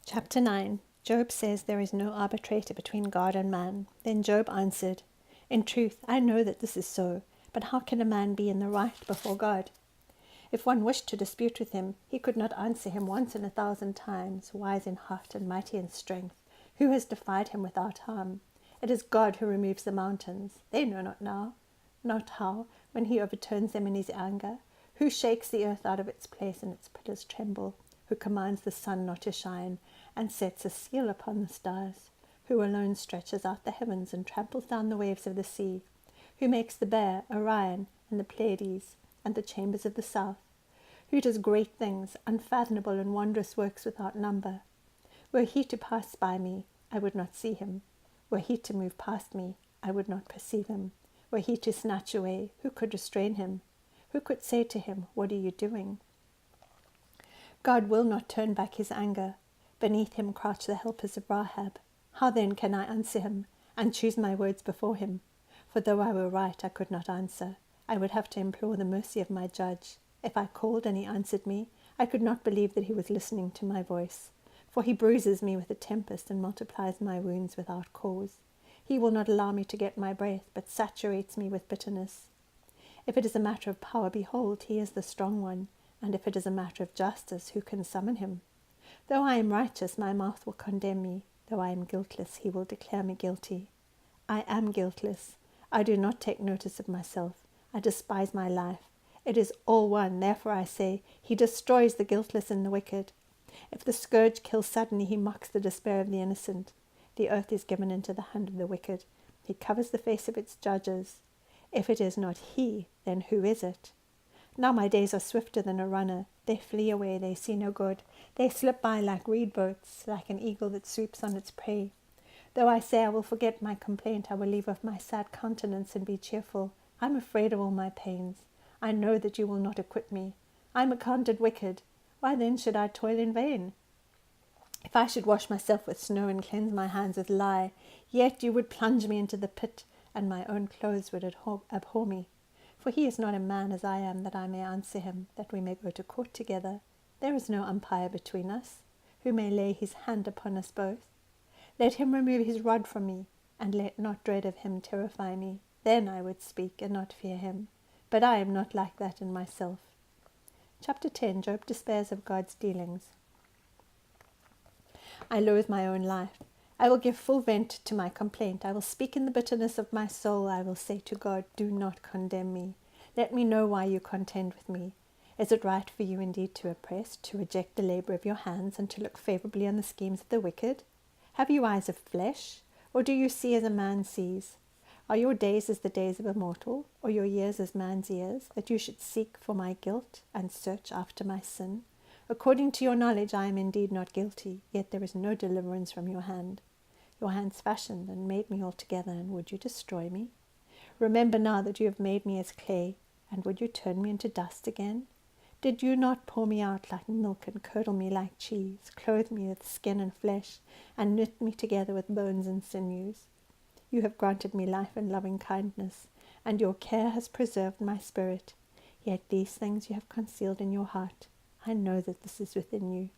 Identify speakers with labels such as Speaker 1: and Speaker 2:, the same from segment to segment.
Speaker 1: Chapter 9. Job says there is no arbitrator between God and man. Then Job answered, "In truth, I know that this is so, but how can a man be in the right before God? If one wished to dispute with him, he could not answer him once in 1,000 times, wise in heart and mighty in strength. Who has defied him without harm? It is God who removes the mountains. They know not how, when he overturns them in his anger. Who shakes the earth out of its place and its pillars tremble? Who commands the sun not to shine, and sets a seal upon the stars? Who alone stretches out the heavens and tramples down the waves of the sea? Who makes the bear, Orion, and the Pleiades, and the chambers of the south? Who does great things, unfathomable and wondrous works without number? Were he to pass by me, I would not see him. Were he to move past me, I would not perceive him. Were he to snatch away, who could restrain him? Who could say to him, "What are you doing?" God will not turn back his anger. Beneath him crouch the helpers of Rahab. How then can I answer him, and choose my words before him? For though I were right, I could not answer. I would have to implore the mercy of my judge. If I called and he answered me, I could not believe that he was listening to my voice. For he bruises me with a tempest and multiplies my wounds without cause. He will not allow me to get my breath, but saturates me with bitterness. If it is a matter of power, behold, he is the strong one. And if it is a matter of justice, who can summon him? Though I am righteous, my mouth will condemn me. Though I am guiltless, he will declare me guilty. I am guiltless. I do not take notice of myself. I despise my life. It is all one. Therefore I say, he destroys the guiltless and the wicked. If the scourge kills suddenly, he mocks the despair of the innocent. The earth is given into the hand of the wicked. He covers the face of its judges. If it is not he, then who is it? Now my days are swifter than a runner. They flee away, they see no good. They slip by like reed boats, like an eagle that swoops on its prey. Though I say I will forget my complaint, I will leave off my sad countenance and be cheerful. I am afraid of all my pains. I know that you will not acquit me. I am accounted wicked. Why then should I toil in vain? If I should wash myself with snow and cleanse my hands with lye, yet you would plunge me into the pit, and my own clothes would abhor me. For he is not a man as I am, that I may answer him, that we may go to court together. There is no umpire between us, who may lay his hand upon us both. Let him remove his rod from me, and let not dread of him terrify me. Then I would speak and not fear him. But I am not like that in myself. Chapter 10. Job despairs of God's dealings. I loathe my own life. I will give full vent to my complaint. I will speak in the bitterness of my soul. I will say to God, do not condemn me. Let me know why you contend with me. Is it right for you indeed to oppress, to reject the labour of your hands, and to look favourably on the schemes of the wicked? Have you eyes of flesh, or do you see as a man sees? Are your days as the days of a mortal, or your years as man's years, that you should seek for my guilt and search after my sin? According to your knowledge, I am indeed not guilty, yet there is no deliverance from your hand. Your hands fashioned and made me altogether, and would you destroy me? Remember now that you have made me as clay, and would you turn me into dust again? Did you not pour me out like milk and curdle me like cheese, clothe me with skin and flesh, and knit me together with bones and sinews? You have granted me life and loving kindness, and your care has preserved my spirit. Yet these things you have concealed in your heart. I know that this is within you.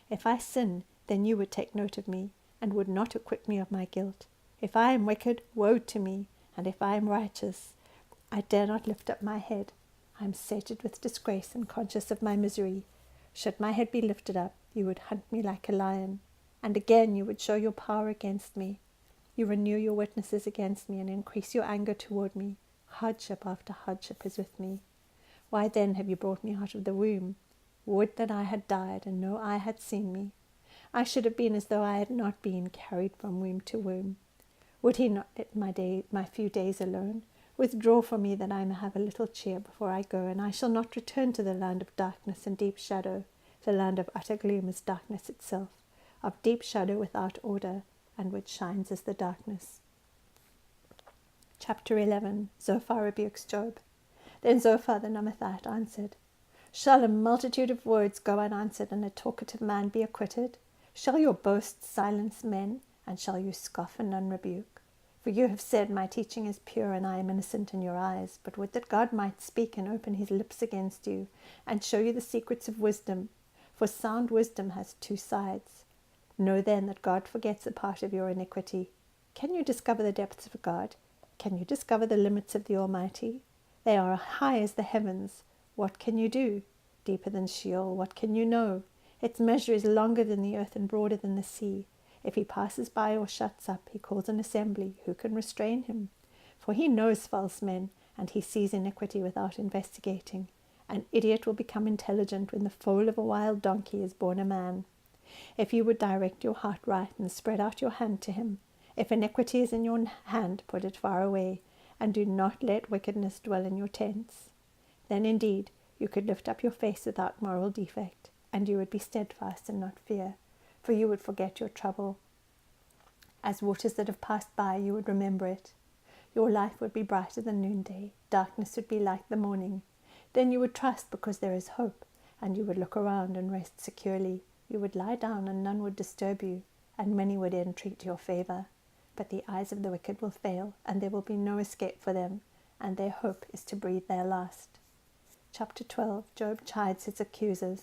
Speaker 1: If I sin, then you would take note of me, and would not acquit me of my guilt. If I am wicked, woe to me, and if I am righteous, I dare not lift up my head. I am sated with disgrace and conscious of my misery. Should my head be lifted up, you would hunt me like a lion, and again you would show your power against me. You renew your witnesses against me, and increase your anger toward me. Hardship after hardship is with me. Why then have you brought me out of the womb? Would that I had died, and no eye had seen me. I should have been as though I had not been carried from womb to womb. Would he not let my few days alone? Withdraw from me, that I may have a little cheer before I go, and I shall not return to the land of darkness and deep shadow. The land of utter gloom is darkness itself, of deep shadow without order, and which shines as the darkness. Chapter 11. Zohar rebukes Job. Then Zohar the Naamathite answered, Shall a multitude of words go unanswered, and a talkative man be acquitted? Shall your boasts silence men, and shall you scoff and none rebuke? For you have said, my teaching is pure, and I am innocent in your eyes. But would that God might speak and open his lips against you, and show you the secrets of wisdom. For sound wisdom has two sides. Know then that God forgets a part of your iniquity. Can you discover the depths of God? Can you discover the limits of the Almighty? They are high as the heavens. What can you do? Deeper than Sheol, what can you know? Its measure is longer than the earth and broader than the sea. If he passes by or shuts up, he calls an assembly. Who can restrain him? For he knows false men, and he sees iniquity without investigating. An idiot will become intelligent when the foal of a wild donkey is born a man. If you would direct your heart right and spread out your hand to him, if iniquity is in your hand, put it far away, and do not let wickedness dwell in your tents. Then indeed you could lift up your face without moral defect, and you would be steadfast and not fear, for you would forget your trouble. As waters that have passed by, you would remember it. Your life would be brighter than noonday, darkness would be like the morning. Then you would trust because there is hope, and you would look around and rest securely. You would lie down and none would disturb you, and many would entreat your favour. But the eyes of the wicked will fail, and there will be no escape for them, and their hope is to breathe their last. Chapter 12. Job chides his accusers.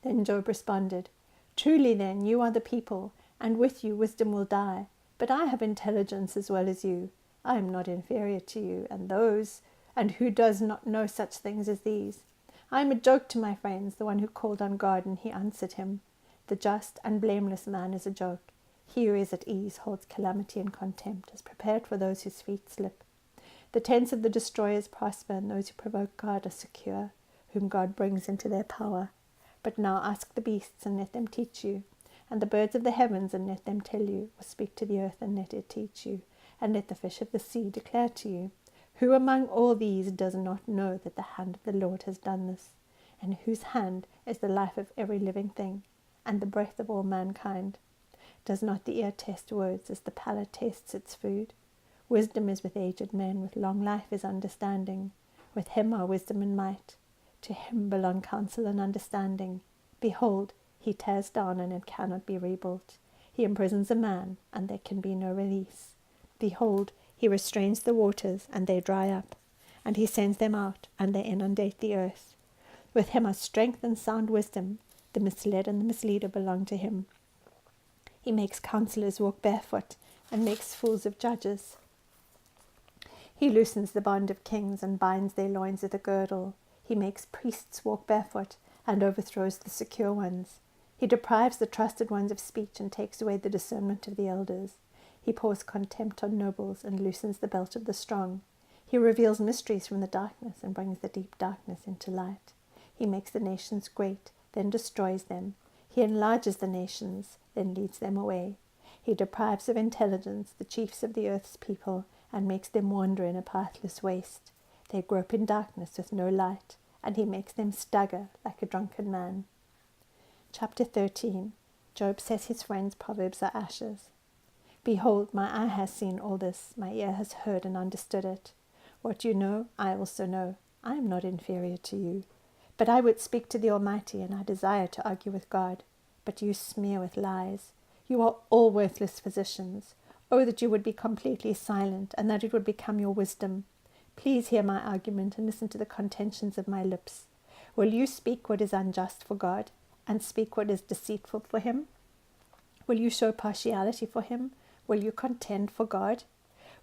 Speaker 1: Then Job responded, Truly then, you are the people, and with you wisdom will die. But I have intelligence as well as you. I am not inferior to you, and who does not know such things as these? I am a joke to my friends, the one who called on God, and he answered him. The just and blameless man is a joke. He who is at ease holds calamity and contempt, is prepared for those whose feet slip. The tents of the destroyers prosper, and those who provoke God are secure, whom God brings into their power. But now ask the beasts, and let them teach you, and the birds of the heavens, and let them tell you, or speak to the earth, and let it teach you, and let the fish of the sea declare to you. Who among all these does not know that the hand of the Lord has done this, and whose hand is the life of every living thing, and the breath of all mankind? Does not the ear taste words as the palate tastes its food? Wisdom is with aged men, with long life is understanding. With him are wisdom and might. To him belong counsel and understanding. Behold, he tears down, and it cannot be rebuilt. He imprisons a man, and there can be no release. Behold, he restrains the waters, and they dry up, and he sends them out, and they inundate the earth. With him are strength and sound wisdom. The misled and the misleader belong to him. He makes counselors walk barefoot, and makes fools of judges. He loosens the bond of kings, and binds their loins with a girdle. He makes priests walk barefoot, and overthrows the secure ones. He deprives the trusted ones of speech, and takes away the discernment of the elders. He pours contempt on nobles, and loosens the belt of the strong. He reveals mysteries from the darkness, and brings the deep darkness into light. He makes the nations great, then destroys them. He enlarges the nations, then leads them away. He deprives of intelligence the chiefs of the earth's people, and makes them wander in a pathless waste. They grope in darkness with no light, and he makes them stagger like a drunken man. Chapter 13. Job says his friends' proverbs are ashes. Behold, my eye has seen all this, my ear has heard and understood it. What you know, I also know. I am not inferior to you. But I would speak to the Almighty, and I desire to argue with God. But you smear with lies. You are all worthless physicians. Oh, that you would be completely silent, and that it would become your wisdom. Please hear my argument, and listen to the contentions of my lips. Will you speak what is unjust for God, and speak what is deceitful for him? Will you show partiality for him? Will you contend for God?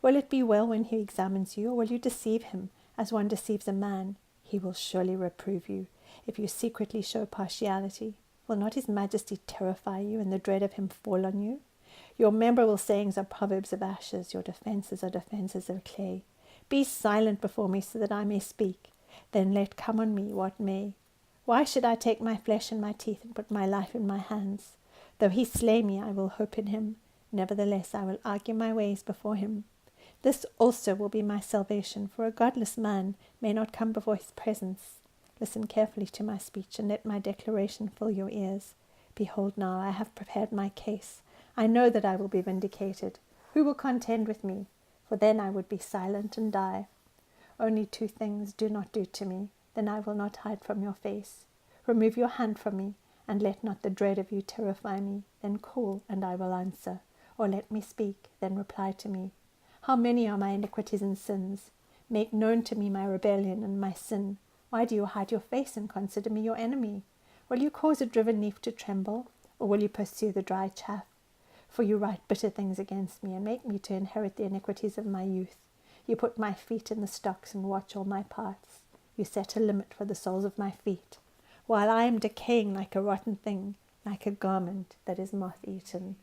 Speaker 1: Will it be well when he examines you, or will you deceive him, as one deceives a man? He will surely reprove you, if you secretly show partiality. Will not his majesty terrify you, and the dread of him fall on you? Your memorable sayings are proverbs of ashes, your defences are defences of clay. Be silent before me, so that I may speak. Then let come on me what may. Why should I take my flesh in my teeth, and put my life in my hands? Though he slay me, I will hope in him. Nevertheless, I will argue my ways before him. This also will be my salvation, for a godless man may not come before his presence. Listen carefully to my speech, and let my declaration fill your ears. Behold now, I have prepared my case. I know that I will be vindicated. Who will contend with me? For then I would be silent and die. Only 2 things do not do to me, then I will not hide from your face. Remove your hand from me, and let not the dread of you terrify me. Then call, and I will answer. Or let me speak, then reply to me. How many are my iniquities and sins? Make known to me my rebellion and my sin. Why do you hide your face and consider me your enemy? Will you cause a driven leaf to tremble? or will you pursue the dry chaff? For you write bitter things against me, and make me to inherit the iniquities of my youth. You put my feet in the stocks, and watch all my paths. You set a limit for the soles of my feet, while I am decaying like a rotten thing, like a garment that is moth-eaten.